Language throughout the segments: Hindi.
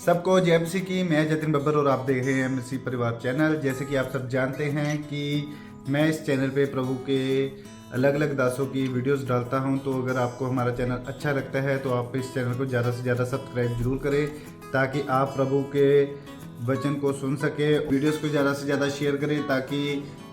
सबको जय मसीह की। मैं जतिन बब्बर और आप देख रहे हैं मसीह परिवार चैनल। जैसे कि आप सब जानते हैं कि मैं इस चैनल पे प्रभु के अलग अलग दासों की वीडियोस डालता हूं, तो अगर आपको हमारा चैनल अच्छा लगता है तो आप इस चैनल को ज़्यादा से ज़्यादा सब्सक्राइब जरूर करें, ताकि आप प्रभु के वचन को सुन सके। वीडियोस को ज़्यादा से ज़्यादा शेयर करें, ताकि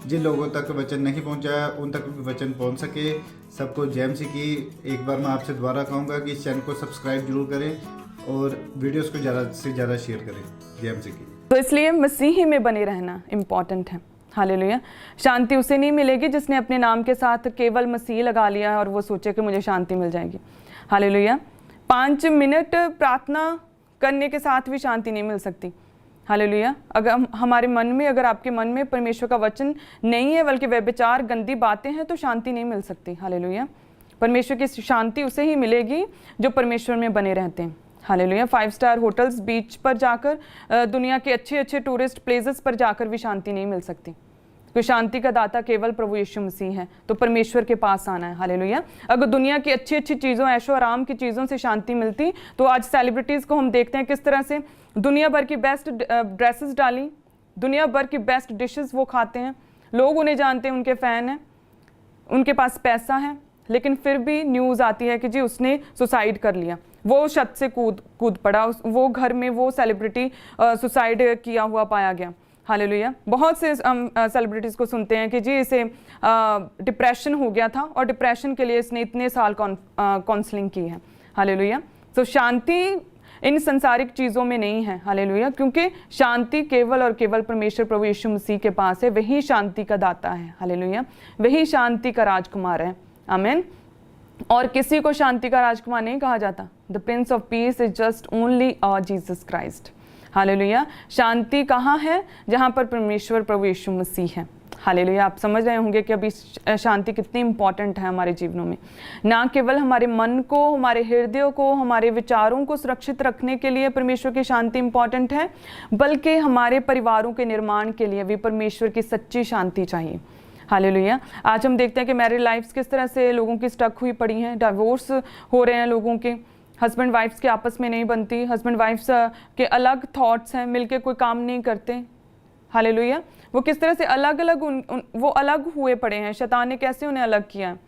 जिन लोगों तक वचन नहीं पहुंचा उन तक भी वचन पहुंच सके। सबको जय मसीह की। एक बार मैं आपसे दोबारा कहूँगा कि इस चैनल को सब्सक्राइब जरूर करें और वीडियोस को ज़्यादा से ज़्यादा शेयर करें। जय मसीह की। तो इसलिए मसीही में बने रहना इम्पॉर्टेंट है। हालेलुया। शांति उसे नहीं मिलेगी जिसने अपने नाम के साथ केवल मसीह लगा लिया और वो सोचे कि मुझे शांति मिल जाएगी। हालेलुया। 5 मिनट प्रार्थना करने के साथ भी शांति नहीं मिल सकती। हालेलुया। अगर हमारे मन में, अगर आपके मन में परमेश्वर का वचन नहीं है बल्कि व्यभिचार, गंदी बातें हैं, तो शांति नहीं मिल सकती। हालेलुया। परमेश्वर की शांति उसे ही मिलेगी जो परमेश्वर में बने रहते हैं। हालेलुया। 5 स्टार होटल्स, बीच पर जाकर, दुनिया के अच्छे अच्छे टूरिस्ट प्लेसेस पर जाकर भी शांति नहीं मिल सकती, क्योंकि शांति का दाता केवल प्रभु यीशु मसीह है। तो परमेश्वर के पास आना है। हालेलुया। अगर दुनिया की अच्छी अच्छी चीज़ों, ऐशो आराम की चीज़ों से शांति मिलती तो आज सेलिब्रिटीज़ को हम देखते हैं किस तरह से दुनिया भर की बेस्ट ड्रेसेस डाली, दुनिया भर की बेस्ट डिशेस वो खाते हैं, लोग उन्हें जानते हैं, उनके फ़ैन हैं, उनके पास पैसा है, लेकिन फिर भी न्यूज़ आती है कि जी उसने सुसाइड कर लिया, वो छत से कूद पड़ा, वो घर में वो सेलिब्रिटी सुसाइड किया हुआ पाया गया। हालेलुया। बहुत से सेलिब्रिटीज़ को सुनते हैं कि जी इसे डिप्रेशन हो गया था और डिप्रेशन के लिए इसने इतने साल काउंसलिंग की है। हालेलुया। तो शांति इन संसारिक चीज़ों में नहीं है। हालेलुया। क्योंकि शांति केवल और केवल परमेश्वर प्रभु यीशु मसीह के पास है। वही शांति का दाता है। हालेलुया। वही शांति का राजकुमार है। आमीन। और किसी को शांति का राजकुमार नहीं कहा जाता। The prince of peace is just only Jesus Christ. Hallelujah. शांति कहाँ है? जहाँ पर परमेश्वर प्रभु यीशु मसीह है। हालेलुया। आप समझ रहे होंगे कि अभी शांति कितनी इंपॉर्टेंट है हमारे जीवनों में। ना केवल हमारे मन को, हमारे हृदय को, हमारे विचारों को सुरक्षित रखने के लिए परमेश्वर की शांति इंपॉर्टेंट है, बल्कि हमारे परिवारों के निर्माण के लिए भी परमेश्वर की सच्ची शांति चाहिए। हालेलुया। आज हम देखते हैं कि मैरिड लाइफ्स किस तरह से लोगों की स्टक हुई पड़ी हैं, डिवोर्स हो रहे हैं लोगों के, हस्बैंड वाइफ्स के आपस में नहीं बनती, हस्बैंड वाइफ्स के अलग थॉट्स हैं, मिलके कोई काम नहीं करते। हालेलुया। वो किस तरह से अलग अलग वो अलग हुए पड़े हैं। शैतान ने कैसे उन्हें अलग किया है?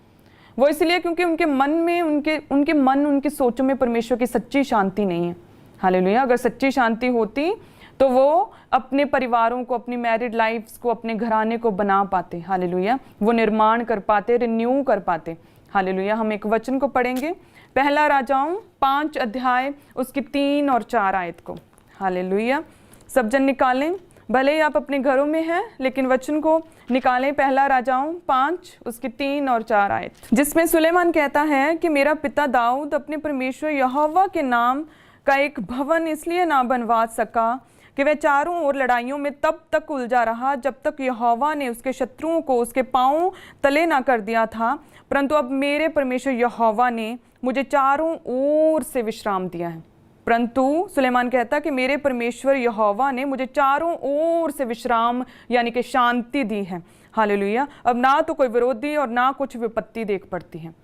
वो इसलिए क्योंकि उनके मन में, उनकी सोचों में परमेश्वर की सच्ची शांति नहीं है। हालेलुया। अगर सच्ची शांति होती तो वो अपने परिवारों को, अपनी मैरिड लाइफ्स को, अपने घराने को बना पाते। हालेलुया। वो निर्माण कर पाते, रिन्यू कर पाते। हालेलुया। हम एक वचन को पढ़ेंगे, पहला राजाओं 5 अध्याय उसकी 3 और 4 आयत को। हालेलुया। सब जन निकालें, भले ही आप अपने घरों में हैं, लेकिन वचन को निकालें। पहला राजाओं 5 उसकी 3 और 4 आयत, जिसमें सुलेमान कहता है कि मेरा पिता दाऊद अपने परमेश्वर यहोवा के नाम का एक भवन इसलिए ना बनवा सका कि वह चारों ओर लड़ाइयों में तब तक उलझा रहा जब तक यहोवा ने उसके शत्रुओं को उसके पांवों तले ना कर दिया था, परंतु अब मेरे परमेश्वर यहोवा ने मुझे चारों ओर से विश्राम दिया है। परंतु सुलेमान कहता कि मेरे परमेश्वर यहोवा ने मुझे चारों ओर से विश्राम यानी कि शांति दी है। हालेलुया। अब ना तो कोई विरोधी और ना कुछ विपत्ति देख पड़ती है।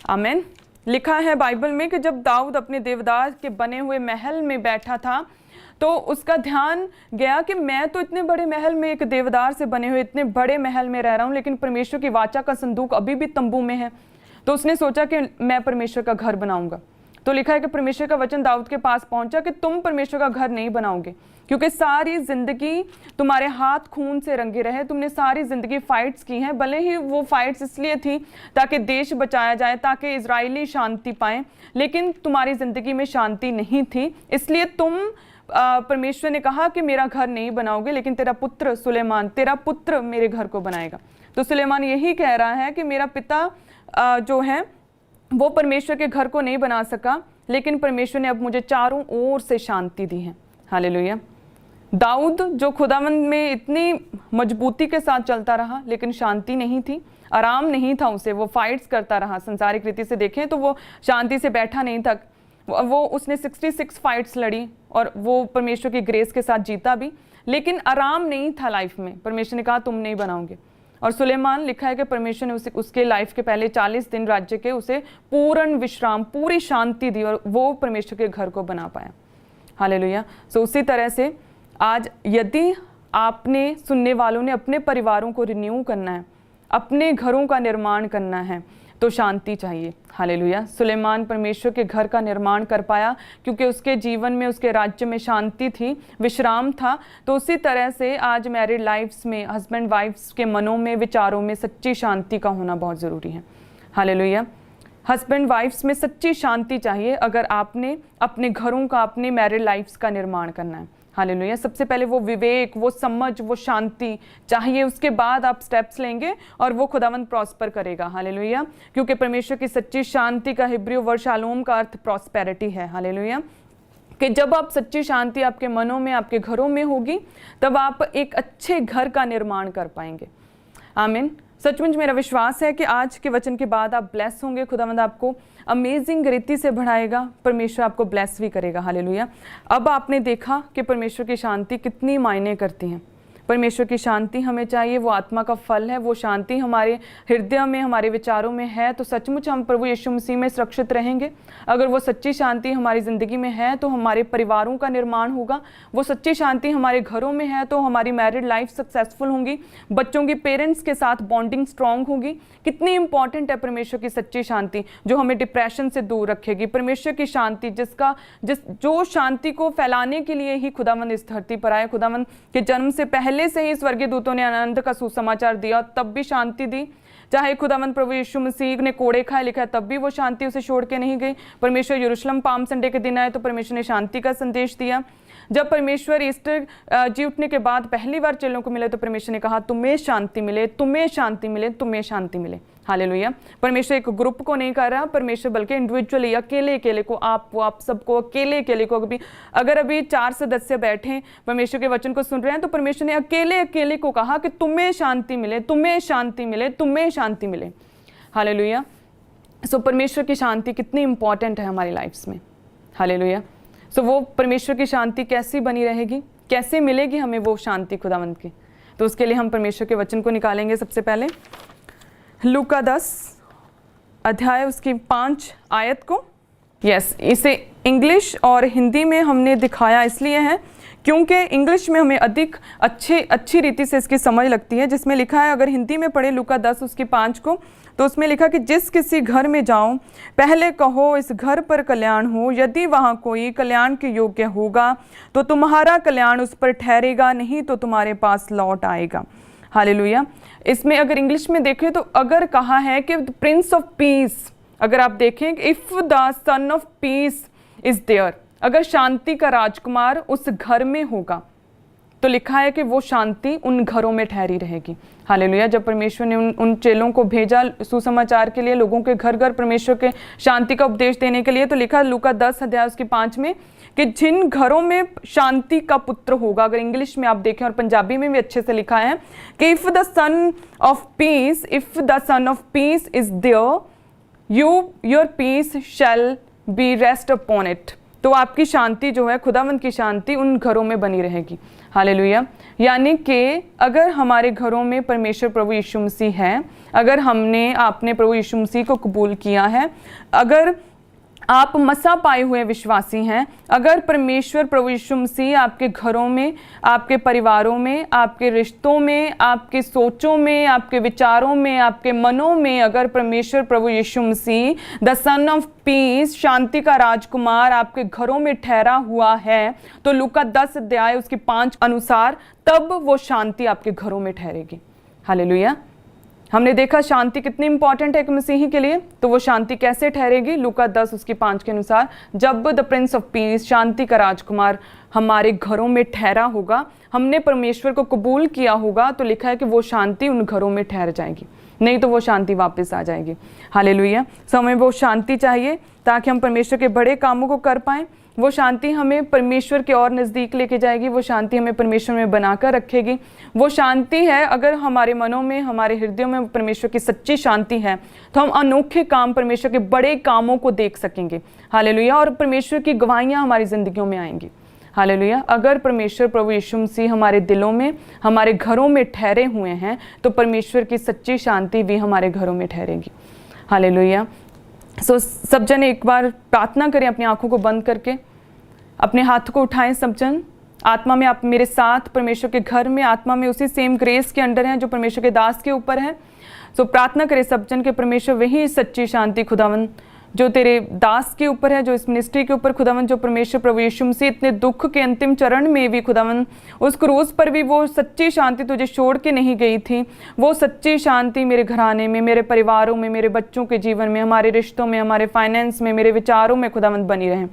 आमीन। लिखा है बाइबल में कि जब दाऊद अपने देवदार के बने हुए महल में बैठा था तो उसका ध्यान गया कि मैं तो इतने बड़े महल में, एक देवदार से बने हुए इतने बड़े महल में रह रहा हूँ, लेकिन परमेश्वर की वाचा का संदूक अभी भी तंबू में है। तो उसने सोचा कि मैं परमेश्वर का घर बनाऊंगा। तो लिखा है कि परमेश्वर का वचन दाऊद के पास पहुंचा कि तुम परमेश्वर का घर नहीं बनाओगे, क्योंकि सारी जिंदगी तुम्हारे हाथ खून से रंगे रहे, तुमने सारी जिंदगी फाइट्स की हैं। भले ही वो फाइट्स इसलिए थी ताकि देश बचाया जाए, ताकि इजरायली शांति पाएं, लेकिन तुम्हारी जिंदगी में शांति नहीं थी, इसलिए तुम परमेश्वर ने कहा कि मेरा घर नहीं बनाओगे, लेकिन तेरा पुत्र सुलेमान, तेरा पुत्र मेरे घर को बनाएगा। तो सुलेमान यही कह रहा है कि मेरा पिता जो है वो परमेश्वर के घर को नहीं बना सका, लेकिन परमेश्वर ने अब मुझे चारों ओर से शांति दी है। हालेलुया। दाऊद जो खुदावंद में इतनी मजबूती के साथ चलता रहा, लेकिन शांति नहीं थी, आराम नहीं था उसे, वो फाइट्स करता रहा। संसारिक रीति से देखें तो वो शांति से बैठा नहीं था। वो उसने 66 फाइट्स लड़ी और वो परमेश्वर की ग्रेस के साथ जीता भी, लेकिन आराम नहीं था लाइफ में। परमेश्वर ने कहा तुम नहीं बनाओगे। और सुलेमान लिखा है कि परमेश्वर ने उसके लाइफ के पहले 40 दिन राज्य के उसे पूर्ण विश्राम, पूरी शांति दी और वो परमेश्वर के घर को बना पाया। हालेलुया। सो उसी तरह से आज यदि आपने, सुनने वालों ने अपने परिवारों को रिन्यू करना है, अपने घरों का निर्माण करना है, तो शांति चाहिए। हालेलुया। सुलेमान परमेश्वर के घर का निर्माण कर पाया क्योंकि उसके जीवन में, उसके राज्य में शांति थी, विश्राम था। तो उसी तरह से आज मैरिड लाइफ्स में, हस्बैंड वाइफ्स के मनों में, विचारों में सच्ची शांति का होना बहुत ज़रूरी है। हालेलुया। हस्बैंड वाइफ्स में सच्ची शांति चाहिए अगर आपने अपने घरों का, अपने मैरिड लाइफ्स का निर्माण करना है। हालेलुया। सबसे पहले वो विवेक, वो समझ, वो शांति चाहिए, उसके बाद आप स्टेप्स लेंगे और वो खुदावंद प्रॉस्पर करेगा। हालेलुया। क्योंकि परमेश्वर की सच्ची शांति का हिब्रू वर्ड शालोम का अर्थ प्रॉस्पेरिटी है। हालेलुया। कि जब आप सच्ची शांति आपके मनों में, आपके घरों में होगी, तब आप एक अच्छे घर का निर्माण कर पाएंगे। आमीन। सचमुच मेरा विश्वास है कि आज के वचन के बाद आप ब्लेस होंगे। खुदावंद आपको अमेजिंग रीति से बढ़ाएगा, परमेश्वर आपको ब्लेस भी करेगा। हालेलुया। अब आपने देखा कि परमेश्वर की शांति कितनी मायने करती है। परमेश्वर की शांति हमें चाहिए, वो आत्मा का फल है। वो शांति हमारे हृदय में, हमारे विचारों में है तो सचमुच हम प्रभु यीशु मसीह में सुरक्षित रहेंगे। अगर वो सच्ची शांति हमारी ज़िंदगी में है तो हमारे परिवारों का निर्माण होगा। वो सच्ची शांति हमारे घरों में है तो हमारी मैरिड लाइफ सक्सेसफुल होंगी, बच्चों की पेरेंट्स के साथ बॉन्डिंग स्ट्रांग होगी। कितनी इंपॉर्टेंट है परमेश्वर की सच्ची शांति, जो हमें डिप्रेशन से दूर रखेगी। परमेश्वर की शांति जो शांति को फैलाने के लिए ही खुदावंद इस धरती पर आए। खुदावंद के जन्म से पहले से ही स्वर्गीय दूतों ने आनंद का सुसमाचार दिया, तब भी शांति दी। चाहे खुदावंद प्रभु यीशु मसीह ने कोड़े खाए, लिखा है, तब भी वो शांति उसे छोड़ के नहीं गई। परमेश्वर यरूशलेम पाम संडे के दिन आए तो परमेश्वर ने शांति का संदेश दिया। जब परमेश्वर ईस्टर जी उठने के बाद पहली बार चेलों को मिले तो परमेश्वर ने कहा, तुम्हें शांति मिले, तुम्हें शांति मिले, तुम्हें शांति मिले। हालेलुया। परमेश्वर एक ग्रुप को नहीं कर रहा, परमेश्वर बल्कि इंडिविजुअली, अकेले को, आप सबको अकेले को भी, अगर अभी 4 सदस्य बैठे परमेश्वर के वचन को सुन रहे हैं तो परमेश्वर ने अकेले को कहा कि तुम्हें शांति मिले, तुम्हें शांति मिले, तुम्हें शांति मिले। हालेलुया। सो परमेश्वर की शांति कितनी इंपॉर्टेंट है हमारी लाइफ्स में। हालेलुया। सो वो परमेश्वर की शांति कैसी बनी रहेगी, कैसे मिलेगी हमें वो शांति खुदावंद की, तो उसके लिए हम परमेश्वर के वचन को निकालेंगे। सबसे पहले लूका 10 अध्याय उसकी 5 आयत को। इसे इंग्लिश और हिंदी में हमने दिखाया इसलिए है क्योंकि इंग्लिश में हमें अधिक अच्छी रीति से इसकी समझ लगती है। जिसमें लिखा है, अगर हिंदी में पढ़े लूका 10 उसकी 5 को, तो उसमें लिखा कि जिस किसी घर में जाओ पहले कहो इस घर पर कल्याण हो, यदि वहाँ कोई कल्याण के योग्य होगा तो तुम्हारा कल्याण उस पर ठहरेगा, नहीं तो तुम्हारे पास लौट आएगा। हालेलुया। इसमें अगर इंग्लिश में देखें तो अगर कहा है कि प्रिंस ऑफ पीस, अगर आप देखें if the son of peace is there, अगर शांति का राजकुमार उस घर में होगा तो लिखा है कि वो शांति उन घरों में ठहरी रहेगी। हालेलुया। जब परमेश्वर ने उन चेलों को भेजा सुसमाचार के लिए, लोगों के घर घर परमेश्वर के शांति का उपदेश देने के लिए, तो लिखा लूका 10 अध्याय उसकी 5 में कि जिन घरों में शांति का पुत्र होगा, अगर इंग्लिश में आप देखें और पंजाबी में भी अच्छे से लिखा है कि if the son of peace is there your peace shall be rest upon it. तो आपकी शांति जो है, खुदावंद की शांति उन घरों में बनी रहेगी। हालेलुया। यानी कि अगर हमारे घरों में परमेश्वर प्रभु यीशु मसीह है, अगर आपने प्रभु यीशु मसीह को कबूल किया है, अगर आप मसा पाए हुए विश्वासी हैं, अगर परमेश्वर प्रभु यीशु मसीह आपके घरों में, आपके परिवारों में, आपके रिश्तों में, आपके सोचों में, आपके विचारों में, आपके मनों में, अगर परमेश्वर प्रभु यीशु मसीह द सन ऑफ पीस, शांति का राजकुमार आपके घरों में ठहरा हुआ है, तो लूका 10 अध्याय उसकी 5 अनुसार तब वो शांति आपके घरों में ठहरेगी। हालेलुया। हमने देखा शांति कितनी इंपॉर्टेंट है एक मसीही के लिए, तो वो शांति कैसे ठहरेगी। लूका 10 उसकी 5 के अनुसार जब द प्रिंस ऑफ पीस, शांति का राजकुमार हमारे घरों में ठहरा होगा, हमने परमेश्वर को कबूल किया होगा, तो लिखा है कि वो शांति उन घरों में ठहर जाएगी, नहीं तो वो शांति वापस आ जाएगी। हालेलुया। सो हमें वो शांति चाहिए ताकि हम परमेश्वर के बड़े कामों को कर पाएं। वो शांति हमें परमेश्वर के और नज़दीक लेके जाएगी। वो शांति हमें परमेश्वर में बनाकर रखेगी। वो शांति है, अगर हमारे मनों में, हमारे हृदयों में परमेश्वर की सच्ची शांति है तो हम अनोखे काम, परमेश्वर के बड़े कामों को देख सकेंगे। हालेलुया। और परमेश्वर की गवाहियाँ हमारी ज़िंदगियों में आएंगी। हालेलुया। अगर परमेश्वर प्रभु यीशु मसीह हमारे दिलों में, हमारे घरों में ठहरे हुए हैं तो परमेश्वर की सच्ची शांति भी हमारे घरों में ठहरेगी। हालेलुया। सो सब जने एक बार प्रार्थना करें अपनी आंखों को बंद करके अपने हाथ को उठाएं सब जन, आत्मा में आप मेरे साथ परमेश्वर के घर में आत्मा में उसी सेम ग्रेस के अंडर हैं जो परमेश्वर के दास के ऊपर है। सो प्रार्थना करें सब जन के परमेश्वर वही सच्ची शांति खुदावन जो तेरे दास के ऊपर है, जो इस मिनिस्ट्री के ऊपर खुदावन, जो परमेश्वर प्रभु यीशु मसीह इतने दुख के अंतिम चरण में भी खुदावन उस क्रूस पर भी वो सच्ची शांति तुझे छोड़ के नहीं गई थी, वो सच्ची शांति मेरे घराने में, मेरे परिवारों में, मेरे बच्चों के जीवन में, हमारे रिश्तों में, हमारे फाइनेंस में, मेरे विचारों में खुदावन बनी रहे।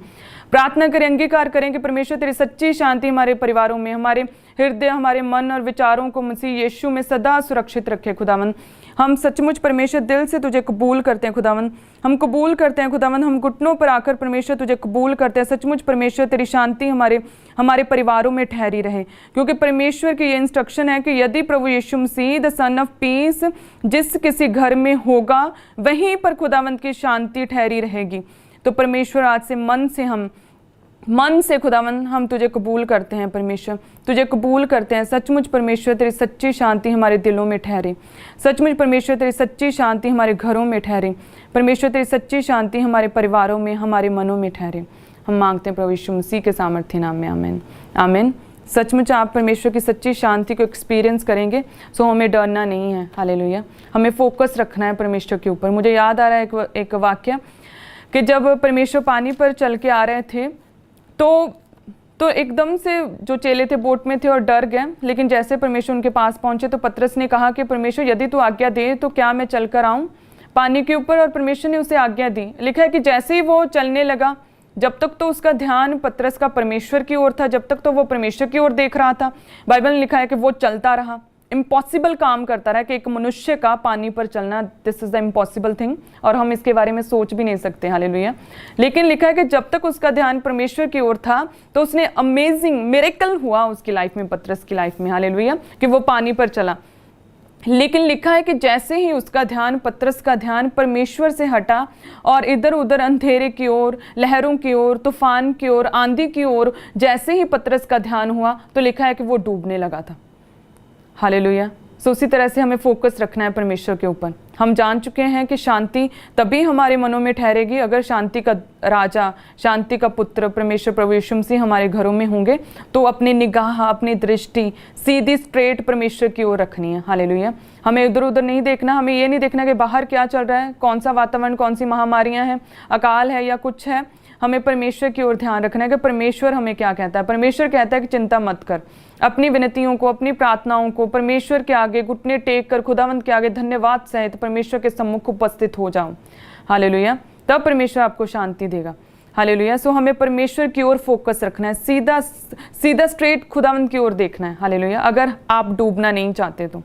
प्रार्थना करें, अंगीकार करें कि परमेश्वर तेरी सच्ची शांति हमारे परिवारों में, हमारे हृदय, हमारे मन और विचारों को मसीह यीशु में सदा सुरक्षित रखे खुदावन। हम सचमुच परमेश्वर दिल से तुझे कबूल करते हैं खुदावन, हम कबूल करते हैं खुदावन, हम घुटनों पर आकर परमेश्वर तुझे कबूल करते हैं। सचमुच परमेश्वर तेरी शांति हमारे परिवारों में ठहरी रहे, क्योंकि परमेश्वर की ये इंस्ट्रक्शन है कि यदि प्रभु यीशु मसीह द सन ऑफ पीस जिस किसी घर में होगा वहीं पर खुदावंत की शांति ठहरी रहेगी। तो परमेश्वर आज से मन से खुदावन हम तुझे कबूल करते हैं, परमेश्वर तुझे कबूल करते हैं। सचमुच परमेश्वर तेरी सच्ची शांति हमारे दिलों में ठहरे, सचमुच परमेश्वर तेरी सच्ची शांति हमारे घरों में ठहरे, परमेश्वर तेरी सच्ची शांति हमारे परिवारों में, हमारे मनों में ठहरे। हम मांगते हैं प्रभु यीशु मसीह के सामर्थ्य नाम में, आमीन आमीन। सचमुच आप परमेश्वर की सच्ची शांति को एक्सपीरियंस करेंगे, सो हमें डरना नहीं है। हालेलुया। हमें फोकस रखना है परमेश्वर के ऊपर। मुझे याद आ रहा है एक वाक्य कि जब परमेश्वर पानी पर चल के आ रहे थे तो एकदम से जो चेले थे बोट में थे और डर गए, लेकिन जैसे परमेश्वर उनके पास पहुंचे तो पतरस ने कहा कि परमेश्वर यदि तू आज्ञा दे तो क्या मैं चलकर आऊं पानी के ऊपर, और परमेश्वर ने उसे आज्ञा दी। लिखा है कि जैसे ही वो चलने लगा, जब तक तो उसका ध्यान पतरस का परमेश्वर की ओर था, जब तक तो वो परमेश्वर की ओर देख रहा था, बाइबल में लिखा है कि वो चलता रहा, इम्पॉसिबल काम करता रहा कि एक मनुष्य का पानी पर चलना, this is the impossible thing, और हम इसके बारे में सोच भी नहीं सकते। हालेलुया। लेकिन लिखा है कि जब तक उसका ध्यान परमेश्वर की ओर था तो उसने अमेजिंग मिरेकल हुआ उसकी लाइफ में, पतरस की लाइफ में। हालेलुया, कि वो पानी पर चला। लेकिन लिखा है कि जैसे ही उसका ध्यान, पतरस का ध्यान परमेश्वर से हटा और इधर उधर अंधेरे की ओर, लहरों की ओर, तूफान की ओर, आंधी की ओर जैसे ही पतरस का ध्यान हुआ तो लिखा है कि वो डूबने लगा था। हालेलुया। सो उसी तरह से हमें फोकस रखना है परमेश्वर के ऊपर। हम जान चुके हैं कि शांति तभी हमारे मनों में ठहरेगी अगर शांति का राजा, शांति का पुत्र परमेश्वर प्रभु यीशु मसीह हमारे घरों में होंगे। तो अपनी निगाह, अपनी दृष्टि सीधी स्ट्रेट परमेश्वर की ओर रखनी है। हालेलुया। हमें इधर उधर नहीं देखना, हमें ये नहीं देखना कि बाहर क्या चल रहा है, कौन सा वातावरण, कौन सी महामारियां हैं, अकाल है या कुछ है। हमें परमेश्वर की ओर ध्यान रखना है कि परमेश्वर हमें क्या कहता है। परमेश्वर कहता है कि चिंता मत कर, अपनी विनतियों को, अपनी प्रार्थनाओं को परमेश्वर के आगे घुटने टेक कर खुदावंत के आगे धन्यवाद सहित परमेश्वर के सम्मुख उपस्थित हो जाओ। हालेलुया। तब परमेश्वर आपको शांति देगा। हालेलुया। सो हमें परमेश्वर की ओर फोकस रखना है, सीधा स्ट्रेट खुदावंत की ओर देखना है। हालेलुया। अगर आप डूबना नहीं चाहते तो